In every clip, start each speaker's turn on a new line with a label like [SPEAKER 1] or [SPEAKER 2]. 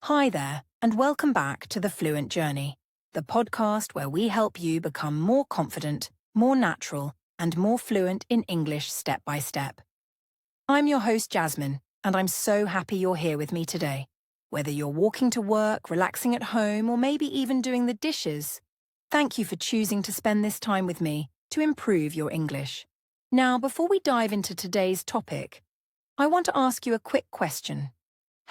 [SPEAKER 1] Hi there, and welcome back to the Fluent Journey, the podcast where we help you become more confident, more natural, and more fluent in English step by step. I'm your host, Jasmine, and I'm so happy you're here with me today. Whether you're walking to work, relaxing at home, or maybe even doing the dishes, thank you for choosing to spend this time with me to improve your English. Now, before we dive into today's topic, I want to ask you a quick question.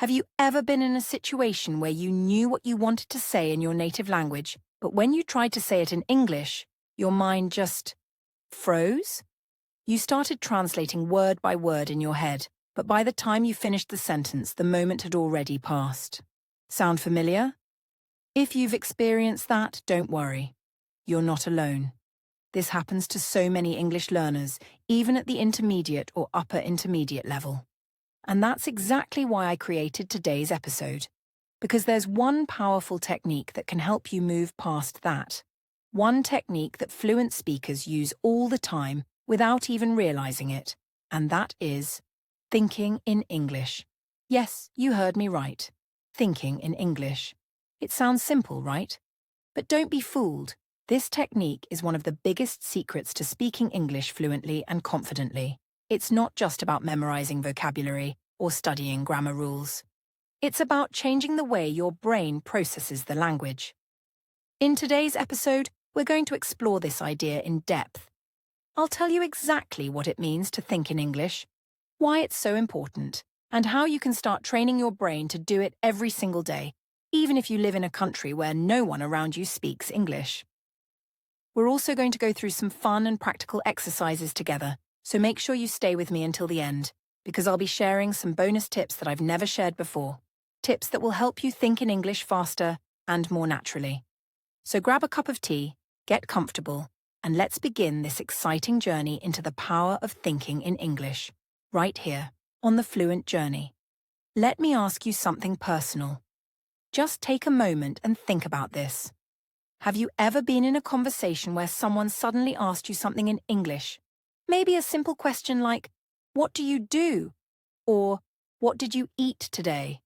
[SPEAKER 1] Have you ever been in a situation where you knew what you wanted to say in your native language, but when you tried to say it in English, your mind just froze? You started translating word by word in your head, but by the time you finished the sentence, the moment had already passed. Sound familiar? If you've experienced that, don't worry. You're not alone. This happens to so many English learners, even at the intermediate or upper intermediate level. And that's exactly why I created today's episode. Because there's one powerful technique that can help you move past that. One technique that fluent speakers use all the time without even realizing it. And that is thinking in English. Yes, you heard me right. Thinking in English. It sounds simple, right? But don't be fooled. This technique is one of the biggest secrets to speaking English fluently and confidently. It's not just about memorizing vocabulary or studying grammar rules. It's about changing the way your brain processes the language. In today's episode, we're going to explore this idea in depth. I'll tell you exactly what it means to think in English, why it's so important, and how you can start training your brain to do it every single day, even if you live in a country where no one around you speaks English. We're also going to go through some fun and practical exercises together, so make sure you stay with me until the end, because I'll be sharing some bonus tips that I've never shared before. Tips that will help you think in English faster and more naturally. So grab a cup of tea, get comfortable, and let's begin this exciting journey into the power of thinking in English, right here, on the Fluent Journey. Let me ask you something personal. Just take a moment and think about this. Have you ever been in a conversation where someone suddenly asked you something in English? Maybe a simple question like, "What do you do?" Or, "What did you eat today?"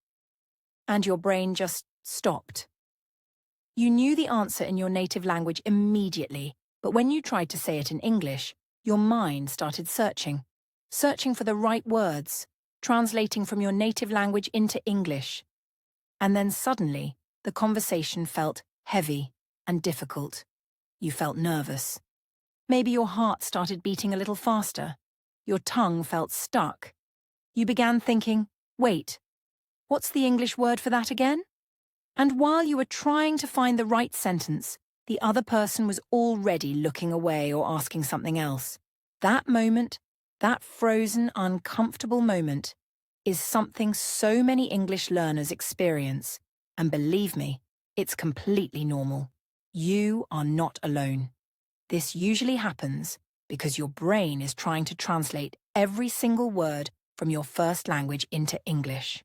[SPEAKER 1] And your brain just stopped. You knew the answer in your native language immediately, but when you tried to say it in English, your mind started searching for the right words, translating from your native language into English. And then suddenly, the conversation felt heavy and difficult. You felt nervous. Maybe your heart started beating a little faster. Your tongue felt stuck. You began thinking, wait, what's the English word for that again? And while you were trying to find the right sentence, the other person was already looking away or asking something else. That moment, that frozen, uncomfortable moment, is something so many English learners experience. And believe me, it's completely normal. You are not alone. This usually happens because your brain is trying to translate every single word from your first language into English.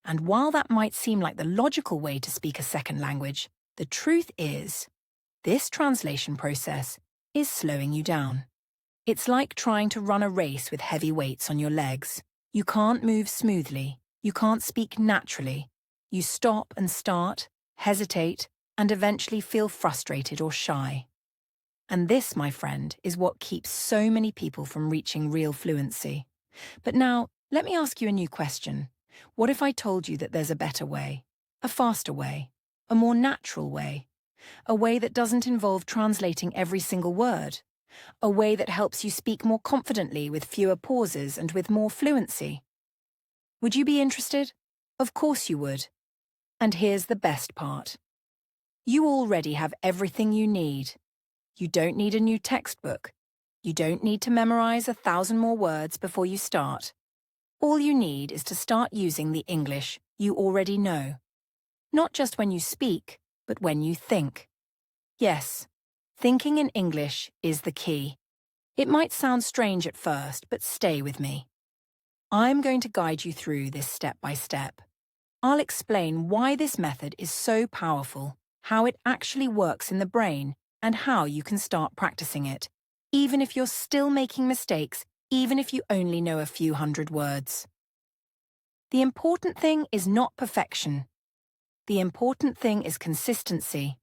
[SPEAKER 1] And while that might seem like the logical way to speak a second language, the truth is, this translation process is slowing you down. It's like trying to run a race with heavy weights on your legs. You can't move smoothly. You can't speak naturally. You stop and start, hesitate, and eventually feel frustrated or shy. And this, my friend, is what keeps so many people from reaching real fluency. But now, let me ask you a new question. What if I told you that there's a better way, a faster way, a more natural way, a way that doesn't involve translating every single word, a way that helps you speak more confidently with fewer pauses and with more fluency? Would you be interested? Of course you would. And here's the best part. You already have everything you need. You don't need a new textbook. You don't need to memorize 1,000 more words before you start. All you need is to start using the English you already know. Not just when you speak, but when you think. Yes, thinking in English is the key. It might sound strange at first, but stay with me. I'm going to guide you through this step by step. I'll explain why this method is so powerful, how it actually works in the brain, and how you can start practicing it, even if you're still making mistakes, even if you only know a few hundred words. The important thing is not perfection, The important thing is consistency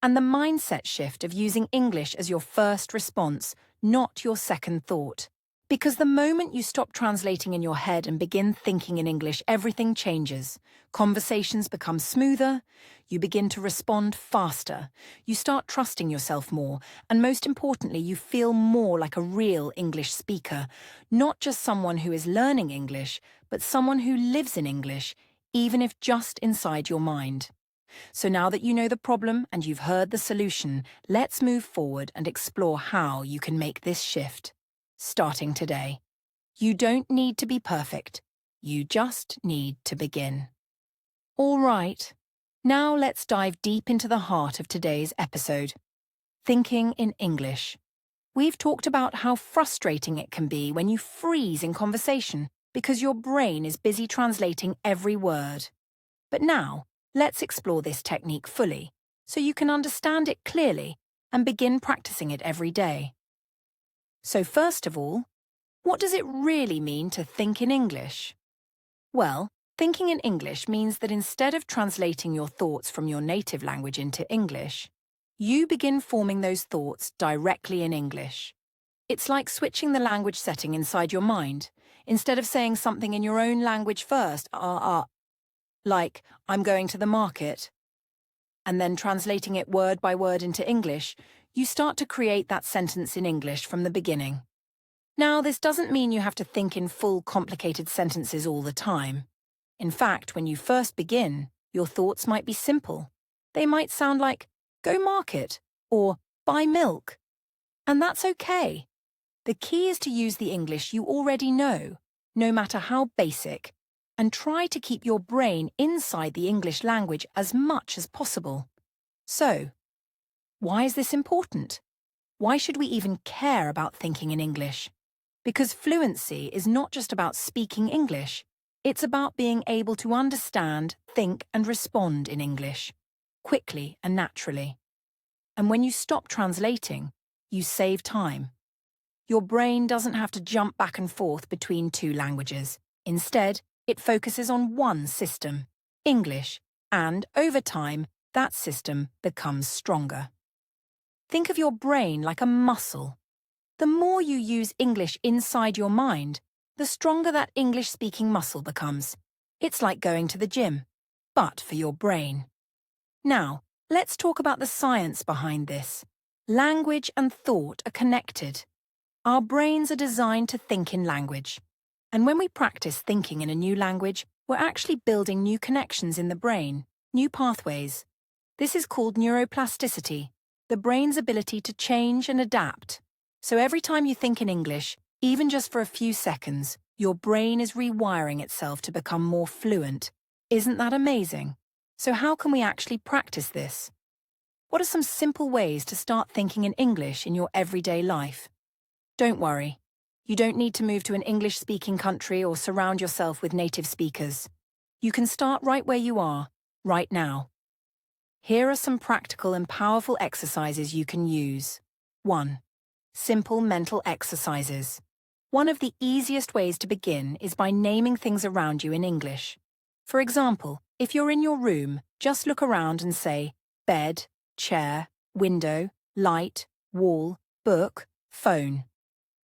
[SPEAKER 1] and the mindset shift of using English as your first response, not your second thought. Because the moment you stop translating in your head and begin thinking in English, everything changes. Conversations become smoother, you begin to respond faster, you start trusting yourself more, and most importantly, you feel more like a real English speaker, not just someone who is learning English, but someone who lives in English, even if just inside your mind. So now that you know the problem and you've heard the solution, let's move forward and explore how you can make this shift. Starting today. You don't need to be perfect. You just need to begin. All right. Now let's dive deep into the heart of today's episode. Thinking in English. We've talked about how frustrating it can be when you freeze in conversation because your brain is busy translating every word. But now, let's explore this technique fully so you can understand it clearly and begin practicing it every day. So first of all, what does it really mean to think in English? Well, thinking in English means that instead of translating your thoughts from your native language into English, you begin forming those thoughts directly in English. It's like switching the language setting inside your mind. Instead of saying something in your own language first, like, I'm going to the market, and then translating it word by word into English, you start to create that sentence in English from the beginning. Now, this doesn't mean you have to think in full, complicated sentences all the time. In fact, when you first begin, your thoughts might be simple. They might sound like, go market, or buy milk. And that's okay. The key is to use the English you already know, no matter how basic, and try to keep your brain inside the English language as much as possible. So, why is this important? Why should we even care about thinking in English? Because fluency is not just about speaking English, it's about being able to understand, think, and respond in English, quickly and naturally. And when you stop translating, you save time. Your brain doesn't have to jump back and forth between two languages. Instead, it focuses on one system, English, and over time, that system becomes stronger. Think of your brain like a muscle. The more you use English inside your mind, the stronger that English-speaking muscle becomes. It's like going to the gym, but for your brain. Now, let's talk about the science behind this. Language and thought are connected. Our brains are designed to think in language. And when we practice thinking in a new language, we're actually building new connections in the brain, new pathways. This is called neuroplasticity, the brain's ability to change and adapt. So every time you think in English, even just for a few seconds, your brain is rewiring itself to become more fluent. Isn't that amazing? So how can we actually practice this? What are some simple ways to start thinking in English in your everyday life? Don't worry. You don't need to move to an English-speaking country or surround yourself with native speakers. You can start right where you are, right now. Here are some practical and powerful exercises you can use. 1. Simple mental exercises. One of the easiest ways to begin is by naming things around you in English. For example, if you're in your room, just look around and say, bed, chair, window, light, wall, book, phone.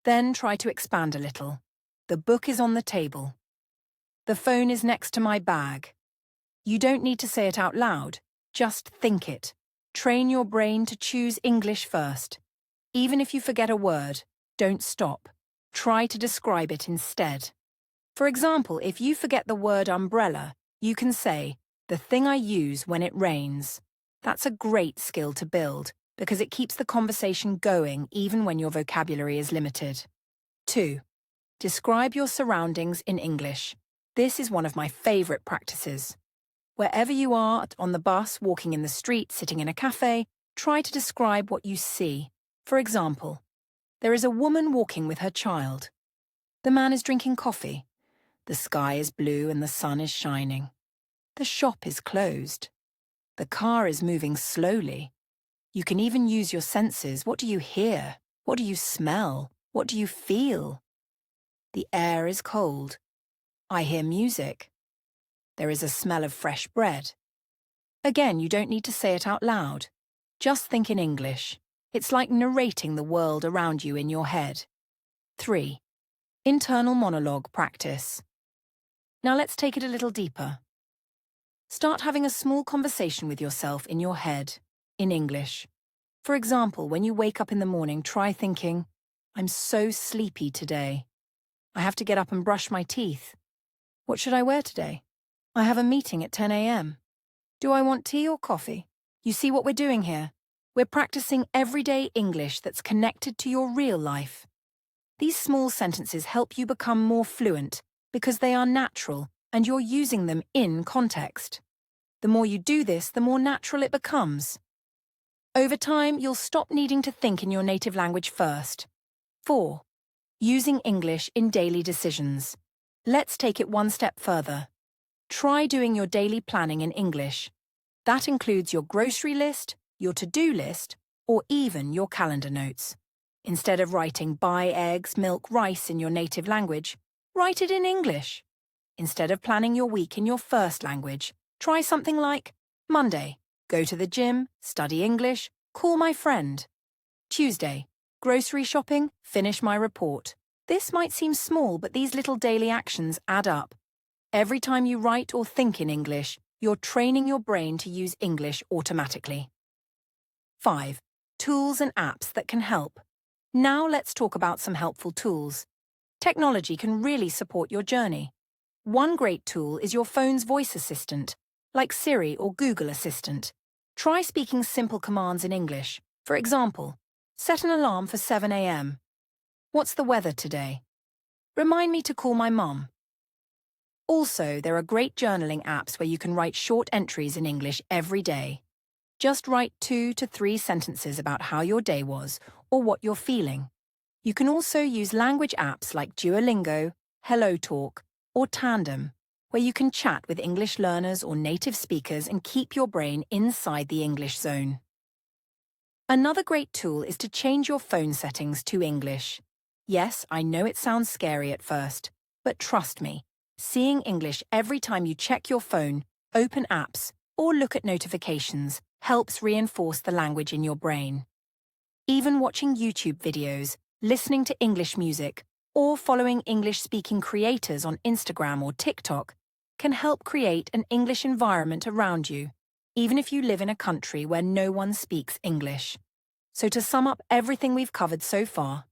[SPEAKER 1] Then try to expand a little. The book is on the table. The phone is next to my bag. You don't need to say it out loud, just think it. Train your brain to choose English first. Even if you forget a word, don't stop. Try to describe it instead. For example, if you forget the word umbrella, you can say, the thing I use when it rains. That's a great skill to build because it keeps the conversation going even when your vocabulary is limited. 2. Describe your surroundings in English. This is one of my favorite practices. Wherever you are, on the bus, walking in the street, sitting in a cafe, try to describe what you see. For example, there is a woman walking with her child. The man is drinking coffee. The sky is blue and the sun is shining. The shop is closed. The car is moving slowly. You can even use your senses. What do you hear? What do you smell? What do you feel? The air is cold. I hear music. There is a smell of fresh bread. Again, you don't need to say it out loud. Just think in English. It's like narrating the world around you in your head. 3. Internal monologue practice. Now let's take it a little deeper. Start having a small conversation with yourself in your head, in English. For example, when you wake up in the morning, try thinking, I'm so sleepy today. I have to get up and brush my teeth. What should I wear today? I have a meeting at 10 a.m. Do I want tea or coffee? You see what we're doing here? We're practicing everyday English that's connected to your real life. These small sentences help you become more fluent because they are natural and you're using them in context. The more you do this, the more natural it becomes. Over time, you'll stop needing to think in your native language first. 4. Using English in daily decisions. Let's take it one step further. Try doing your daily planning in English. That includes your grocery list, your to-do list, or even your calendar notes. Instead of writing buy eggs, milk, rice in your native language, write it in English. Instead of planning your week in your first language, try something like Monday, go to the gym, study English, call my friend. Tuesday, grocery shopping, finish my report. This might seem small, but these little daily actions add up. Every time you write or think in English, you're training your brain to use English automatically. 5. Tools and apps that can help. Now let's talk about some helpful tools. Technology can really support your journey. One great tool is your phone's voice assistant, like Siri or Google Assistant. Try speaking simple commands in English. For example, set an alarm for 7 a.m. What's the weather today? Remind me to call my mum. Also, there are great journaling apps where you can write short entries in English every day. Just write 2 to 3 sentences about how your day was or what you're feeling. You can also use language apps like Duolingo, HelloTalk, or Tandem, where you can chat with English learners or native speakers and keep your brain inside the English zone. Another great tool is to change your phone settings to English. Yes, I know it sounds scary at first, but trust me, seeing English every time you check your phone, open apps, or look at notifications helps reinforce the language in your brain. Even watching YouTube videos, listening to English music, or following English-speaking creators on Instagram or TikTok can help create an English environment around you, even if you live in a country where no one speaks English. So to sum up everything we've covered so far,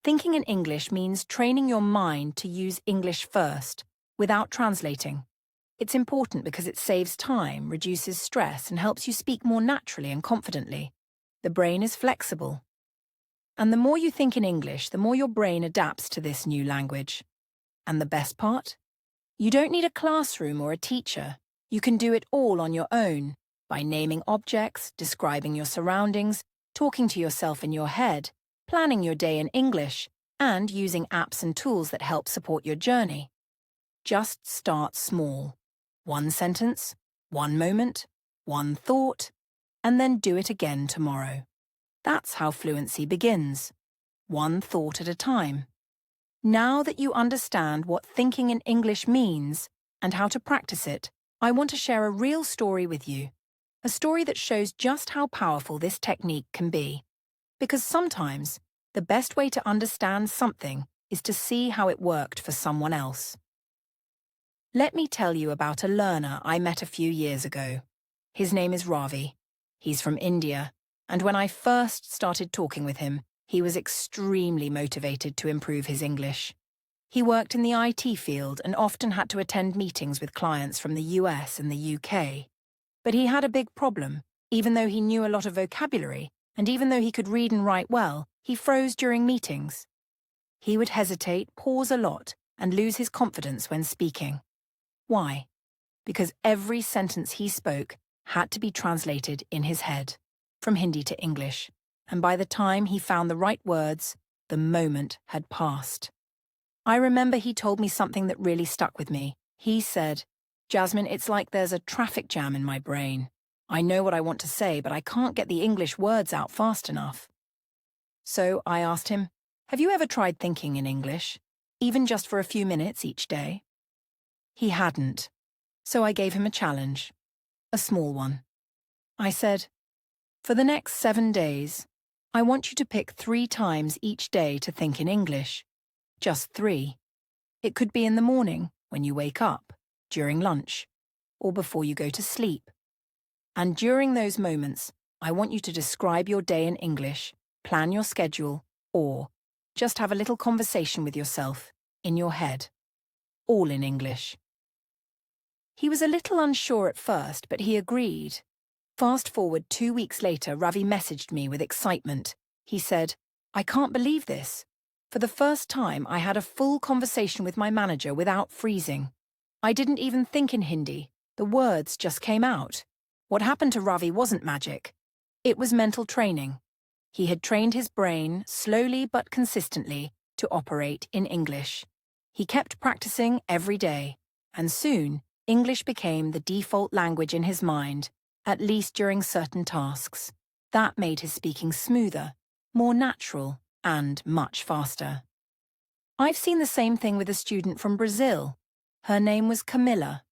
[SPEAKER 1] thinking in English means training your mind to use English first, without translating. It's important because it saves time, reduces stress, and helps you speak more naturally and confidently. The brain is flexible. And the more you think in English, the more your brain adapts to this new language. And the best part? You don't need a classroom or a teacher. You can do it all on your own, by naming objects, describing your surroundings, talking to yourself in your head, planning your day in English, and using apps and tools that help support your journey. Just start small. 1 sentence, 1 moment, 1 thought, and then do it again tomorrow. That's how fluency begins. 1 thought at a time. Now that you understand what thinking in English means and how to practice it, I want to share a real story with you. A story that shows just how powerful this technique can be. Because sometimes, the best way to understand something is to see how it worked for someone else. Let me tell you about a learner I met a few years ago. His name is Ravi. He's from India, and when I first started talking with him, he was extremely motivated to improve his English. He worked in the IT field and often had to attend meetings with clients from the US and the UK. But he had a big problem. Even though he knew a lot of vocabulary, and even though he could read and write well, he froze during meetings. He would hesitate, pause a lot, and lose his confidence when speaking. Why? Because every sentence he spoke had to be translated in his head, from Hindi to English, and by the time he found the right words, the moment had passed. I remember he told me something that really stuck with me. He said, "Jasmine, it's like there's a traffic jam in my brain. I know what I want to say, but I can't get the English words out fast enough." So I asked him, "Have you ever tried thinking in English, even just for a few minutes each day?" He hadn't. So I gave him a challenge, a small one. I said, "For the next 7 days, I want you to pick 3 times each day to think in English. Just 3. It could be in the morning, when you wake up, during lunch, or before you go to sleep. And during those moments, I want you to describe your day in English, plan your schedule, or just have a little conversation with yourself, in your head. All in English." He was a little unsure at first, but he agreed. Fast forward 2 weeks later, Ravi messaged me with excitement. He said, "I can't believe this. For the first time, I had a full conversation with my manager without freezing. I didn't even think in Hindi. The words just came out." What happened to Ravi wasn't magic. It was mental training. He had trained his brain, slowly but consistently, to operate in English. He kept practicing every day, and soon, English became the default language in his mind, at least during certain tasks. That made his speaking smoother, more natural, and much faster. I've seen the same thing with a student from Brazil. Her name was Camilla.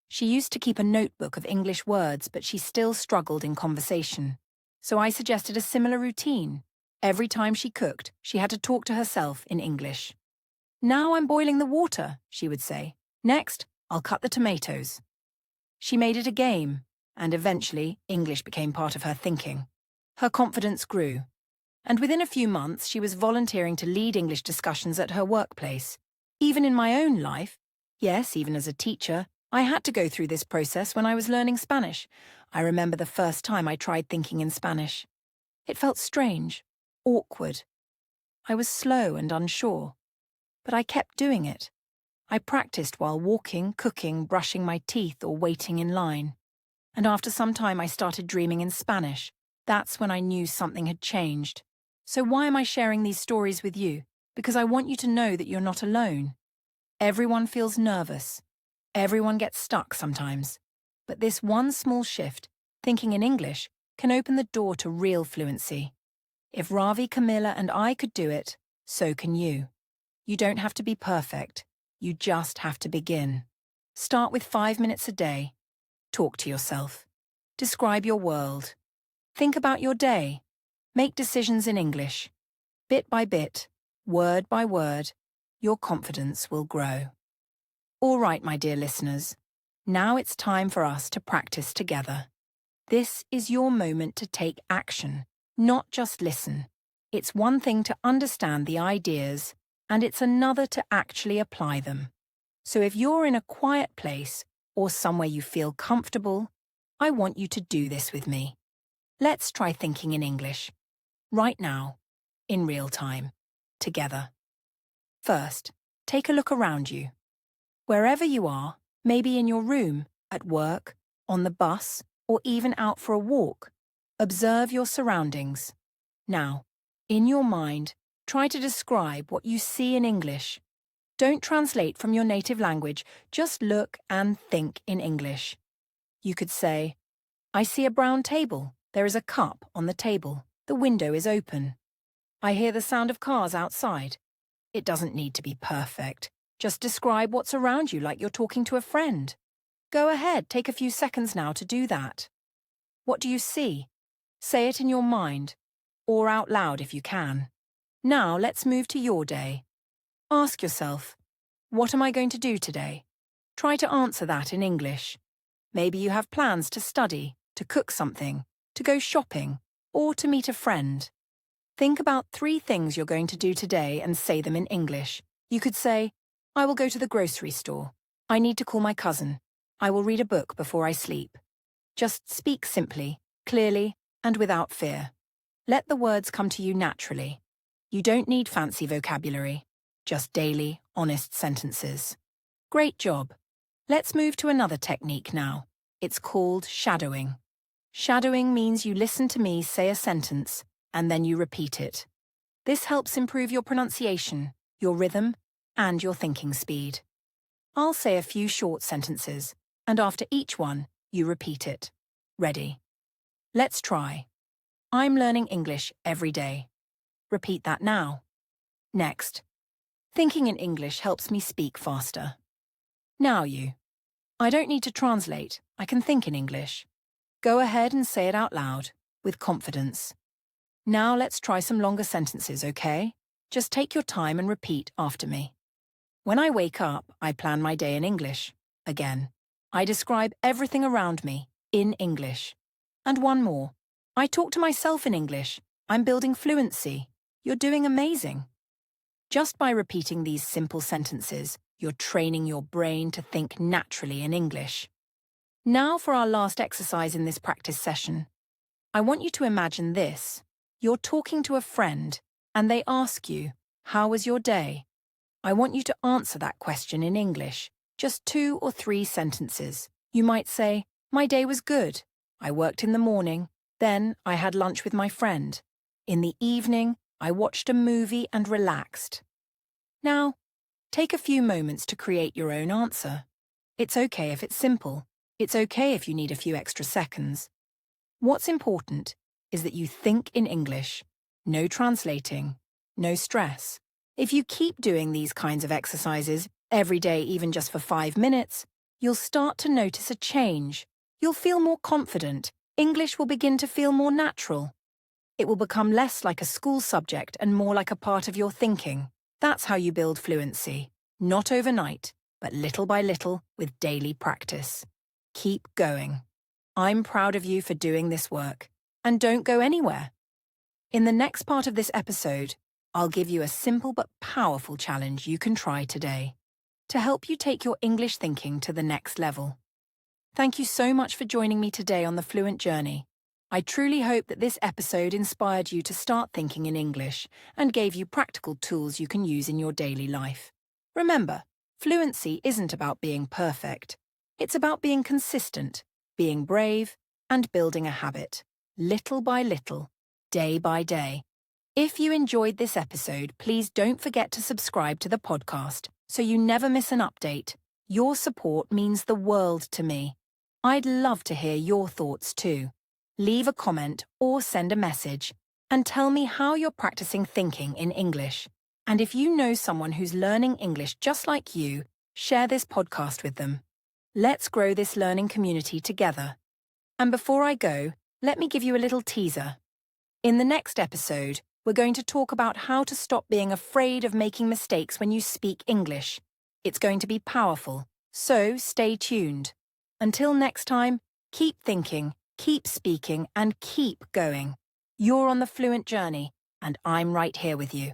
[SPEAKER 1] She used to keep a notebook of English words, but she still struggled in conversation. So I suggested a similar routine. Every time she cooked, she had to talk to herself in English. "Now I'm boiling the water," she would say. "Next, I'll cut the tomatoes." She made it a game, and eventually English became part of her thinking. Her confidence grew, and within a few months she was volunteering to lead English discussions at her workplace. Even in my own life, yes, even as a teacher, I had to go through this process when I was learning Spanish. I remember the first time I tried thinking in Spanish. It felt strange, awkward. I was slow and unsure, but I kept doing it. I practiced while walking, cooking, brushing my teeth, or waiting in line. And after some time I started dreaming in Spanish. That's when I knew something had changed. So why am I sharing these stories with you? Because I want you to know that you're not alone. Everyone feels nervous. Everyone gets stuck sometimes. But this one small shift, thinking in English, can open the door to real fluency. If Ravi, Camilla, and I could do it, so can you. You don't have to be perfect. You just have to begin. Start with 5 minutes a day. Talk to yourself. Describe your world. Think about your day. Make decisions in English. Bit by bit, word by word, your confidence will grow. All right, my dear listeners, now it's time for us to practice together. This is your moment to take action, not just listen. It's one thing to understand the ideas, and it's another to actually apply them. So if you're in a quiet place or somewhere you feel comfortable, I want you to do this with me. Let's try thinking in English. Right now, in real time, together. First, take a look around you. Wherever you are, maybe in your room, at work, on the bus, or even out for a walk, observe your surroundings. Now, in your mind, try to describe what you see in English. Don't translate from your native language, just look and think in English. You could say, "I see a brown table. There is a cup on the table. The window is open. I hear the sound of cars outside." It doesn't need to be perfect. Just describe what's around you like you're talking to a friend. Go ahead, take a few seconds now to do that. What do you see? Say it in your mind, or out loud if you can. Now let's move to your day. Ask yourself, what am I going to do today? Try to answer that in English. Maybe you have plans to study, to cook something, to go shopping, or to meet a friend. Think about 3 things you're going to do today and say them in English. You could say, "I will go to the grocery store. I need to call my cousin. I will read a book before I sleep." Just speak simply, clearly, and without fear. Let the words come to you naturally. You don't need fancy vocabulary, just daily, honest sentences. Great job. Let's move to another technique now. It's called shadowing. Shadowing means you listen to me say a sentence, and then you repeat it. This helps improve your pronunciation, your rhythm, and your thinking speed. I'll say a few short sentences, and after each one, you repeat it. Ready? Let's try. I'm learning English every day. Repeat that now. Next. Thinking in English helps me speak faster. Now you. I don't need to translate. I can think in English. Go ahead and say it out loud, with confidence. Now let's try some longer sentences, okay? Just take your time and repeat after me. When I wake up, I plan my day in English. Again. I describe everything around me in English. And one more. I talk to myself in English. I'm building fluency. You're doing amazing. Just by repeating these simple sentences, you're training your brain to think naturally in English. Now for our last exercise in this practice session. I want you to imagine this. You're talking to a friend, and they ask you, "How was your day?" I want you to answer that question in English, just 2 or 3 sentences. You might say, "My day was good. I worked in the morning, then I had lunch with my friend. In the evening, I watched a movie and relaxed." Now, take a few moments to create your own answer. It's okay if it's simple. It's okay if you need a few extra seconds. What's important is that you think in English. No translating, no stress. If you keep doing these kinds of exercises every day, even just for 5 minutes, you'll start to notice a change. You'll feel more confident. English will begin to feel more natural. It will become less like a school subject and more like a part of your thinking. That's how you build fluency. Not overnight, but little by little with daily practice. Keep going. I'm proud of you for doing this work. And don't go anywhere. In the next part of this episode, I'll give you a simple but powerful challenge you can try today to help you take your English thinking to the next level. Thank you so much for joining me today on the Fluent Journey. I truly hope that this episode inspired you to start thinking in English and gave you practical tools you can use in your daily life. Remember, fluency isn't about being perfect. It's about being consistent, being brave, and building a habit, little by little, day by day. If you enjoyed this episode, please don't forget to subscribe to the podcast so you never miss an update. Your support means the world to me. I'd love to hear your thoughts too. Leave a comment or send a message and tell me how you're practicing thinking in English. And if you know someone who's learning English just like you, share this podcast with them. Let's grow this learning community together. And before I go, let me give you a little teaser. In the next episode, we're going to talk about how to stop being afraid of making mistakes when you speak English. It's going to be powerful, so stay tuned. Until next time, keep thinking, keep speaking, and keep going. You're on the Fluent Journey, and I'm right here with you.